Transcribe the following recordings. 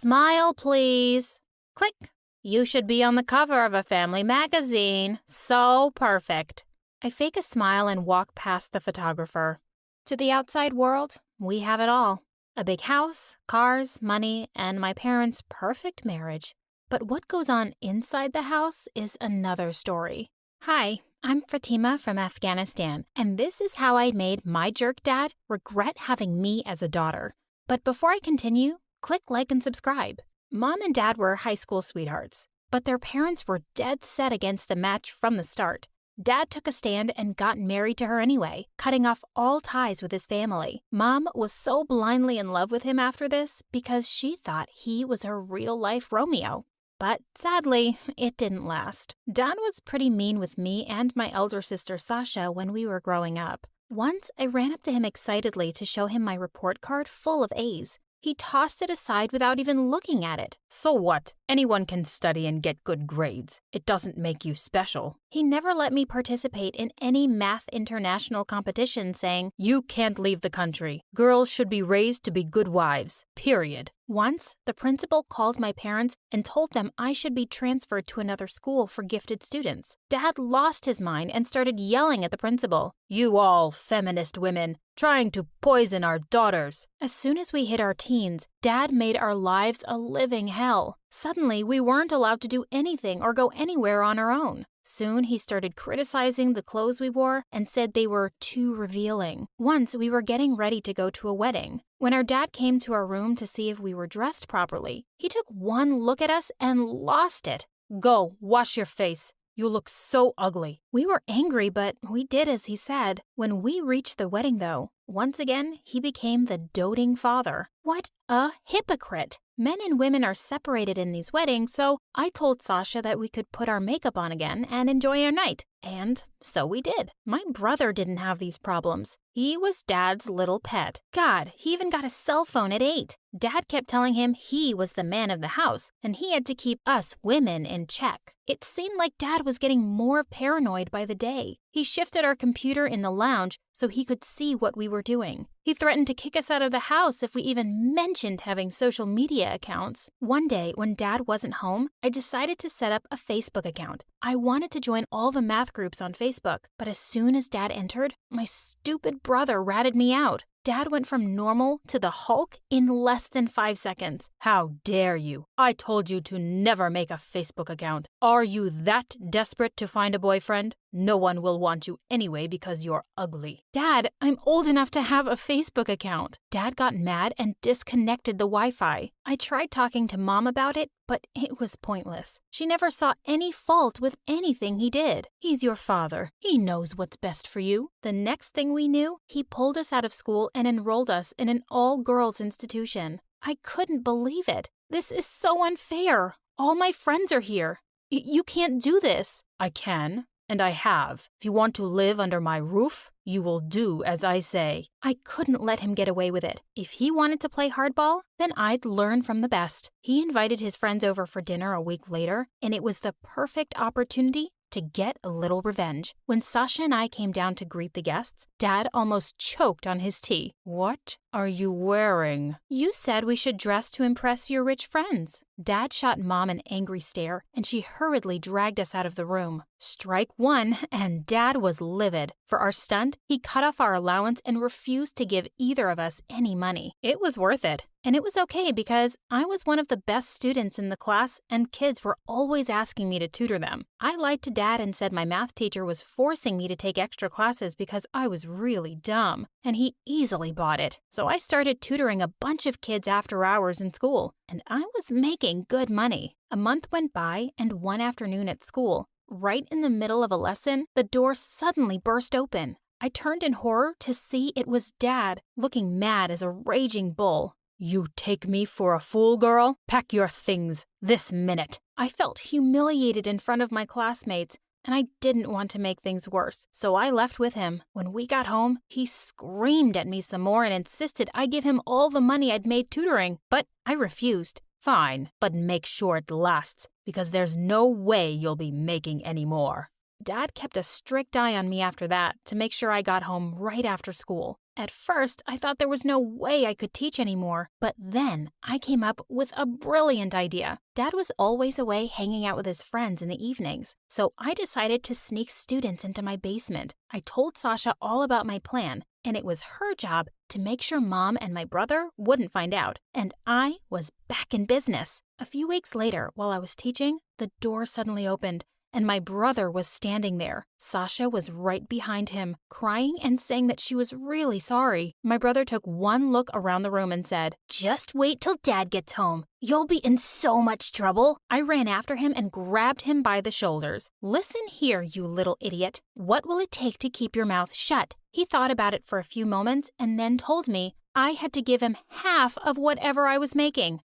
Smile, please. Click. You should be on the cover of a family magazine. So perfect. I fake a smile and walk past the photographer. To the outside world, we have it all. A big house, cars, money, and my parents' perfect marriage. But what goes on inside the house is another story. Hi, I'm Fatima from Afghanistan, and this is how I made my jerk dad regret having me as a daughter. But before I continue, click like and subscribe. Mom and Dad were high school sweethearts, but their parents were dead set against the match from the start. Dad took a stand and got married to her anyway, cutting off all ties with his family. Mom was so blindly in love with him after this because she thought he was her real-life Romeo. But sadly, it didn't last. Dad was pretty mean with me and my elder sister Sasha when we were growing up. Once, I ran up to him excitedly to show him my report card full of A's. He tossed it aside without even looking at it. So what? Anyone can study and get good grades. It doesn't make you special. He never let me participate in any math international competition, saying, "You can't leave the country. Girls should be raised to be good wives. Period." Once, the principal called my parents and told them I should be transferred to another school for gifted students. Dad lost his mind and started yelling at the principal. "You all feminist women, trying to poison our daughters." As soon as we hit our teens, Dad made our lives a living hell. Suddenly, we weren't allowed to do anything or go anywhere on our own. Soon, he started criticizing the clothes we wore and said they were too revealing. Once, we were getting ready to go to a wedding. When our dad came to our room to see if we were dressed properly, he took one look at us and lost it. "Go, wash your face. You look so ugly." We were angry, but we did as he said. When we reached the wedding, though, once again, he became the doting father. What a hypocrite! Men and women are separated in these weddings, so I told Sasha that we could put our makeup on again and enjoy our night. And so we did. My brother didn't have these problems. He was Dad's little pet. God, he even got a cell phone at 8. Dad kept telling him he was the man of the house, and he had to keep us women in check. It seemed like Dad was getting more paranoid by the day. He shifted our computer in the lounge so he could see what we were doing. He threatened to kick us out of the house if we even mentioned having social media accounts. One day, when Dad wasn't home, I decided to set up a Facebook account. I wanted to join all the math groups on Facebook, but as soon as Dad entered, my stupid brother ratted me out. Dad went from normal to the Hulk in less than 5 seconds. "How dare you? I told you to never make a Facebook account. Are you that desperate to find a boyfriend? No one will want you anyway because you're ugly." Dad, I'm old enough to have a Facebook account. Dad got mad and disconnected the Wi-Fi. I tried talking to Mom about it, but it was pointless. She never saw any fault with anything he did. He's your father. He knows what's best for you. The next thing we knew, he pulled us out of school and enrolled us in an all-girls institution. I couldn't believe it. This is so unfair. All my friends are here. You can't do this. I can. And I have. If you want to live under my roof, you will do as I say. I couldn't let him get away with it. If he wanted to play hardball, then I'd learn from the best. He invited his friends over for dinner a week later, and it was the perfect opportunity to get a little revenge. When Sasha and I came down to greet the guests, Dad almost choked on his tea. "What are you wearing?" "You said we should dress to impress your rich friends." Dad shot Mom an angry stare, and she hurriedly dragged us out of the room. Strike one, and Dad was livid. For our stunt, he cut off our allowance and refused to give either of us any money. It was worth it. And it was okay because I was one of the best students in the class and kids were always asking me to tutor them. I lied to Dad and said my math teacher was forcing me to take extra classes because I was really dumb, and he easily bought it. So I started tutoring a bunch of kids after hours in school, and I was making good money. A month went by, and one afternoon at school, right in the middle of a lesson, the door suddenly burst open. I turned in horror to see it was Dad, looking mad as a raging bull. "You take me for a fool, girl? Pack your things this minute." I felt humiliated in front of my classmates, and I didn't want to make things worse, so I left with him. When we got home, he screamed at me some more and insisted I give him all the money I'd made tutoring, but I refused. "Fine, but make sure it lasts, because there's no way you'll be making any more." Dad kept a strict eye on me after that to make sure I got home right after school. At first, I thought there was no way I could teach anymore, but then I came up with a brilliant idea. Dad was always away hanging out with his friends in the evenings, so I decided to sneak students into my basement. I told Sasha all about my plan, and it was her job to make sure Mom and my brother wouldn't find out, and I was back in business. A few weeks later, while I was teaching, the door suddenly opened, and my brother was standing there. Sasha was right behind him, crying and saying that she was really sorry. My brother took one look around the room and said, "Just wait till Dad gets home. You'll be in so much trouble." I ran after him and grabbed him by the shoulders. "Listen here, you little idiot. What will it take to keep your mouth shut?" He thought about it for a few moments and then told me I had to give him half of whatever I was making.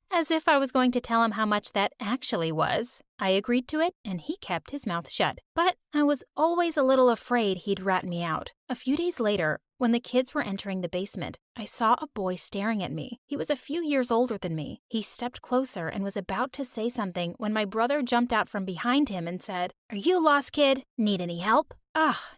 As if I was going to tell him how much that actually was. I agreed to it, and he kept his mouth shut. But I was always a little afraid he'd rat me out. A few days later, when the kids were entering the basement, I saw a boy staring at me. He was a few years older than me. He stepped closer and was about to say something when my brother jumped out from behind him and said, "Are you lost, kid? Need any help?"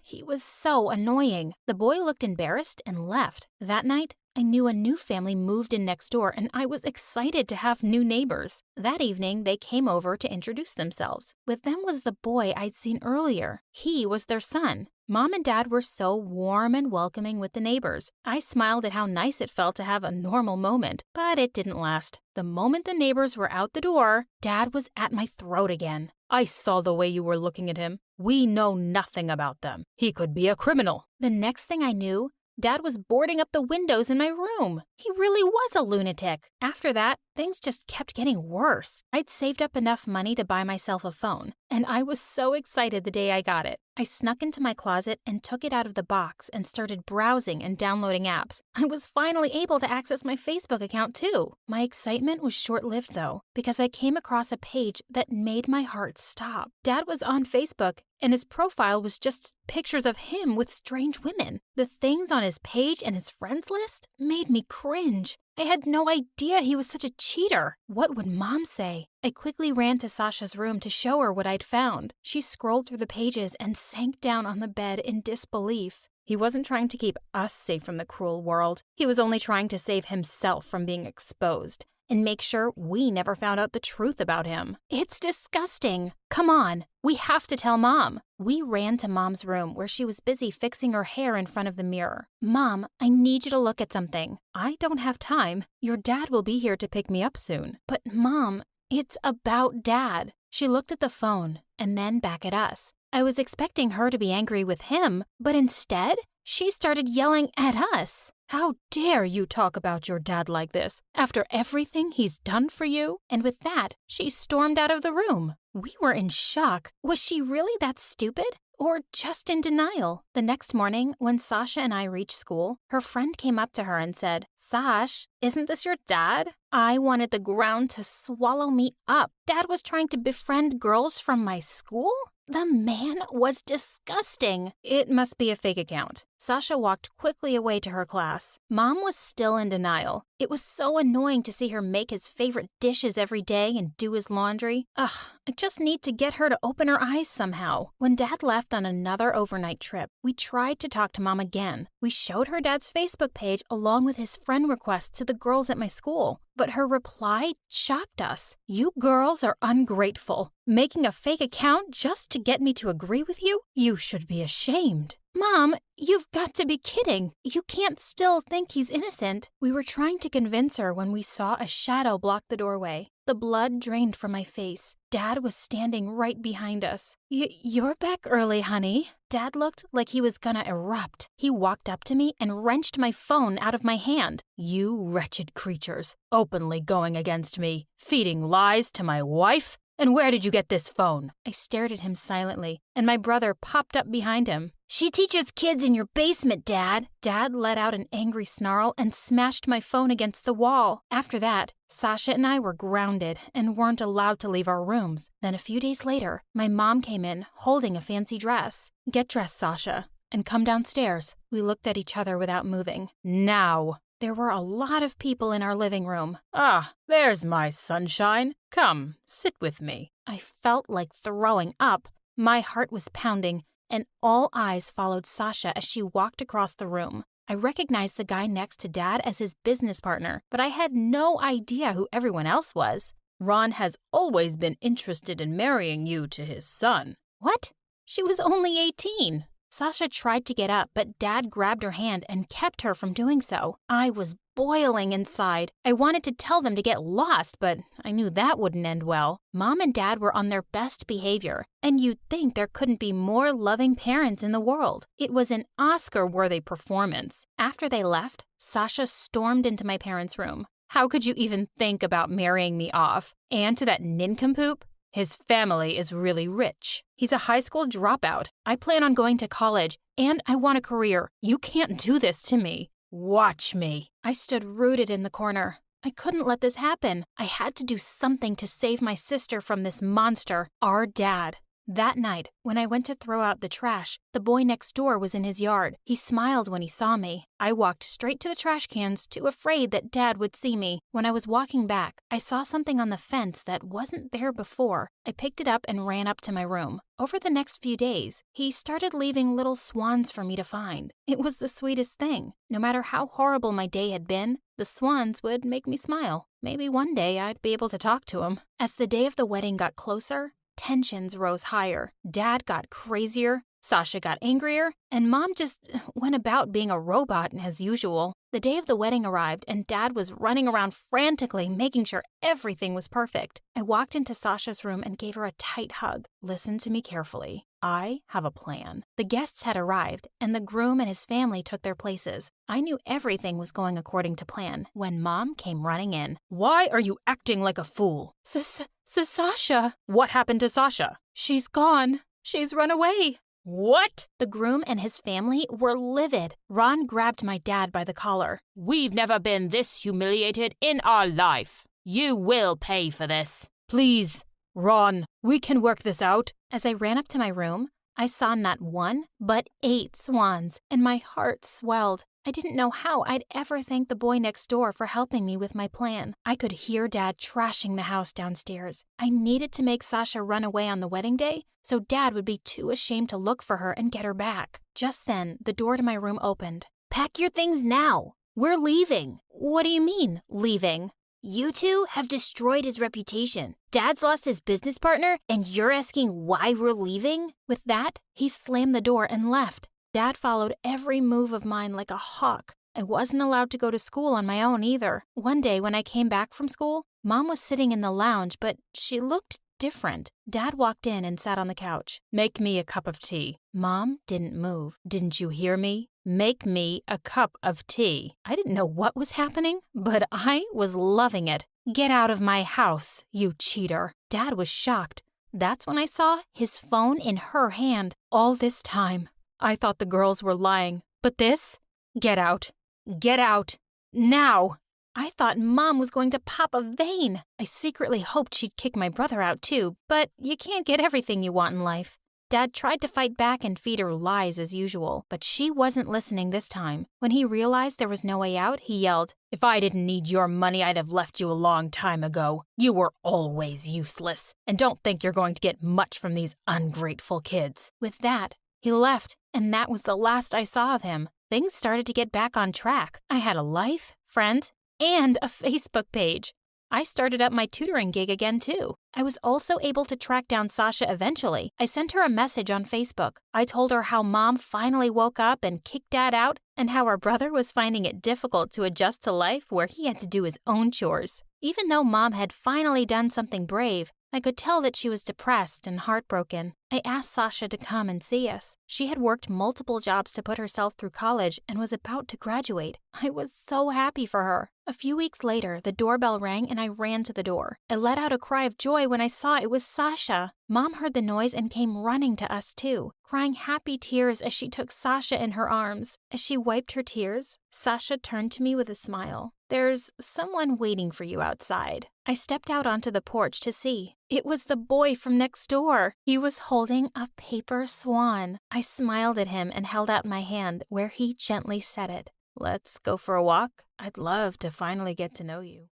He was so annoying. The boy looked embarrassed and left. That night, I knew a new family moved in next door, and I was excited to have new neighbors. That evening, they came over to introduce themselves. With them was the boy I'd seen earlier. He was their son. Mom and Dad were so warm and welcoming with the neighbors. I smiled at how nice it felt to have a normal moment, but it didn't last. The moment the neighbors were out the door, Dad was at my throat again. "I saw the way you were looking at him. We know nothing about them. He could be a criminal." The next thing I knew, Dad was boarding up the windows in my room. He really was a lunatic. After that, things just kept getting worse. I'd saved up enough money to buy myself a phone, and I was so excited the day I got it. I snuck into my closet and took it out of the box and started browsing and downloading apps. I was finally able to access my Facebook account too. My excitement was short-lived though, because I came across a page that made my heart stop. Dad was on Facebook, and his profile was just pictures of him with strange women. The things on his page and his friends list made me cringe. I had no idea he was such a cheater. What would Mom say? I quickly ran to Sasha's room to show her what I'd found. She scrolled through the pages and sank down on the bed in disbelief. He wasn't trying to keep us safe from the cruel world. He was only trying to save himself from being exposed and make sure we never found out the truth about him. It's disgusting. Come on, we have to tell Mom. We ran to Mom's room where she was busy fixing her hair in front of the mirror. "Mom, I need you to look at something." "I don't have time. Your dad will be here to pick me up soon." "But Mom, it's about Dad." She looked at the phone and then back at us. I was expecting her to be angry with him, but instead, she started yelling at us. "How dare you talk about your dad like this, after everything he's done for you?" And with that, she stormed out of the room. We were in shock. Was she really that stupid? Or just in denial? The next morning, when Sasha and I reached school, her friend came up to her and said, "Sash, isn't this your dad?" I wanted the ground to swallow me up. Dad was trying to befriend girls from my school? The man was disgusting. It must be a fake account. Sasha walked quickly away to her class. Mom was still in denial. It was so annoying to see her make his favorite dishes every day and do his laundry. I just need to get her to open her eyes somehow. When Dad left on another overnight trip, we tried to talk to Mom again. We showed her Dad's Facebook page along with his friend requests to the girls at my school. But her reply shocked us. "You girls are ungrateful. Making a fake account just to get me to agree with you? You should be ashamed." "Mom, you've got to be kidding. You can't still think he's innocent." We were trying to convince her when we saw a shadow block the doorway. The blood drained from my face. Dad was standing right behind us. You're back early, honey." Dad looked like he was gonna erupt. He walked up to me and wrenched my phone out of my hand. "You wretched creatures, openly going against me, feeding lies to my wife? And where did you get this phone?" I stared at him silently, and my brother popped up behind him. "She teaches kids in your basement, Dad." Dad let out an angry snarl and smashed my phone against the wall. After that, Sasha and I were grounded and weren't allowed to leave our rooms. Then a few days later, my mom came in holding a fancy dress. "Get dressed, Sasha, and come downstairs." We looked at each other without moving. "Now." There were a lot of people in our living room. "Ah, there's my sunshine. Come, sit with me." I felt like throwing up. My heart was pounding, and all eyes followed Sasha as she walked across the room. I recognized the guy next to Dad as his business partner, but I had no idea who everyone else was. Ron has always been interested in marrying you to his son. What? She was only 18. Sasha tried to get up, but Dad grabbed her hand and kept her from doing so. I was boiling inside. I wanted to tell them to get lost, but I knew that wouldn't end well. Mom and Dad were on their best behavior, and you'd think there couldn't be more loving parents in the world. It was an Oscar-worthy performance. After they left, Sasha stormed into my parents' room. How could you even think about marrying me off? And to that nincompoop? His family is really rich. He's a high school dropout. I plan on going to college, and I want a career. You can't do this to me. Watch me. I stood rooted in the corner. I couldn't let this happen. I had to do something to save my sister from this monster, our dad. That night, when I went to throw out the trash, the boy next door was in his yard. He smiled when he saw me. I walked straight to the trash cans, too afraid that Dad would see me. When I was walking back, I saw something on the fence that wasn't there before. I picked it up and ran up to my room. Over the next few days, he started leaving little swans for me to find. It was the sweetest thing. No matter how horrible my day had been, the swans would make me smile. Maybe one day I'd be able to talk to him. As the day of the wedding got closer, tensions rose higher. Dad got crazier, Sasha got angrier, and Mom just went about being a robot as usual. The day of the wedding arrived, and Dad was running around frantically, making sure everything was perfect. I walked into Sasha's room and gave her a tight hug. Listen to me carefully. I have a plan. The guests had arrived, and the groom and his family took their places. I knew everything was going according to plan when Mom came running in. Why are you acting like a fool? Sasha. What happened to Sasha? She's gone. She's run away. What? The groom and his family were livid. Ron grabbed my dad by the collar. We've never been this humiliated in our life. You will pay for this. Please, Ron, we can work this out. As I ran up to my room, I saw not one, but 8 swans, and my heart swelled. I didn't know how I'd ever thank the boy next door for helping me with my plan. I could hear Dad trashing the house downstairs. I needed to make Sasha run away on the wedding day, so Dad would be too ashamed to look for her and get her back. Just then, the door to my room opened. "Pack your things now. We're leaving." "What do you mean, leaving?" "You two have destroyed his reputation. Dad's lost his business partner, and you're asking why we're leaving?" With that, he slammed the door and left. Dad followed every move of mine like a hawk. I wasn't allowed to go to school on my own either. One day when I came back from school, Mom was sitting in the lounge, but she looked different. Dad walked in and sat on the couch. Make me a cup of tea. Mom didn't move. Didn't you hear me? Make me a cup of tea. I didn't know what was happening, but I was loving it. Get out of my house, you cheater. Dad was shocked. That's when I saw his phone in her hand. All this time, I thought the girls were lying, but this? Get out. Get out. Now. I thought Mom was going to pop a vein. I secretly hoped she'd kick my brother out too, but you can't get everything you want in life. Dad tried to fight back and feed her lies as usual, but she wasn't listening this time. When he realized there was no way out, he yelled, "If I didn't need your money, I'd have left you a long time ago. You were always useless. And don't think you're going to get much from these ungrateful kids." With that, he left, and that was the last I saw of him. Things started to get back on track. I had a life, friends, and a Facebook page. I started up my tutoring gig again, too. I was also able to track down Sasha eventually. I sent her a message on Facebook. I told her how Mom finally woke up and kicked Dad out, and how our brother was finding it difficult to adjust to life where he had to do his own chores. Even though Mom had finally done something brave, I could tell that she was depressed and heartbroken. I asked Sasha to come and see us. She had worked multiple jobs to put herself through college and was about to graduate. I was so happy for her. A few weeks later, the doorbell rang and I ran to the door. I let out a cry of joy when I saw it was Sasha. Mom heard the noise and came running to us too, crying happy tears as she took Sasha in her arms. As she wiped her tears, Sasha turned to me with a smile. "There's someone waiting for you outside." I stepped out onto the porch to see. It was the boy from next door. He was holding a paper swan. I smiled at him and held out my hand where he gently set it. "Let's go for a walk. I'd love to finally get to know you."